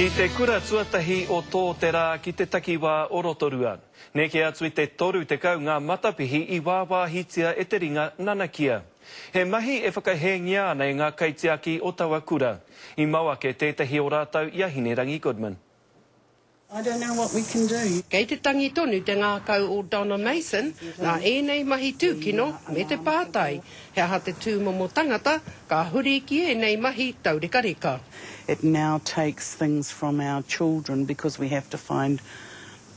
Ki te kura tuatahi o tō te rā ki te takiwā Orotorua. Neke atu i te toru te kau ngā matapihi i wāwāhitia e te ringa nanakia. He mahi e whakahengia ana i ngā kaitiaki o taua kura. I maua ke tētahi o rātau Iahine Rangi Goodman. I don't know what we can do. Kei te tangi tonu te ngā kau o Donna Mason, nā ēnei mahi tūkino me te pātai. He aha te tūmomo tangata, ka huri ki ēnei mahi taureka-reka. It now takes things from our children because we have to find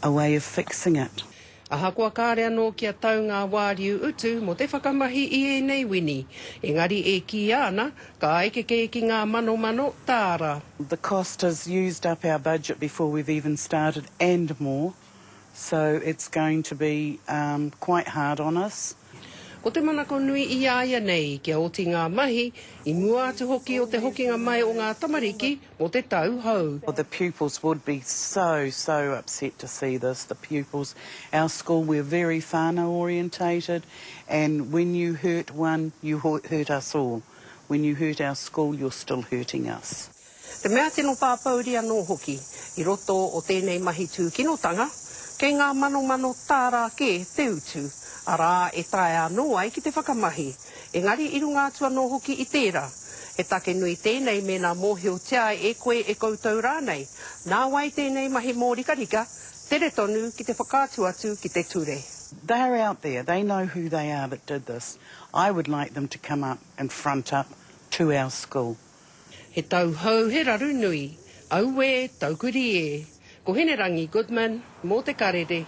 a way of fixing it. Aha kua kāre anō kia tau ngā wāriu utu mo te whakamahi i ēnei wini. Engari e ki ana, ka aikeke ki ngā mano tāra. The cost has used up our budget before we've even started and more, so it's going to be quite hard on us. Ko te manako nui i aia nei kia oti ngā mahi, I mua atu hoki o te hokinga mai o ngā tamariki mo te tau hau. Well, the pupils would be so upset to see this, the pupils. Our school, we're very whānau orientated, and when you hurt one, you hurt us all. When you hurt our school, you're still hurting us. Te mea tino pāpauri anō hoki, I roto o tēnei mahi tūkinotanga, kei ngā mano tāra ke te utu, arā e tae anō ai ki te whakamahi. Engari I runga atu anō hoki I tērā. E take nui tēnei me nā mōhio tia e koe e koutou rānei. Nā wai tēnei mahi mō rika, tere tonu ki te whakātu atu ki te ture. They're out there, they know who they are that did this. I would like them to come up and front up to our school. He tau hau he raru nui, au e, tau kuri e. Ko Hine Rangi Goodman, mō te karere.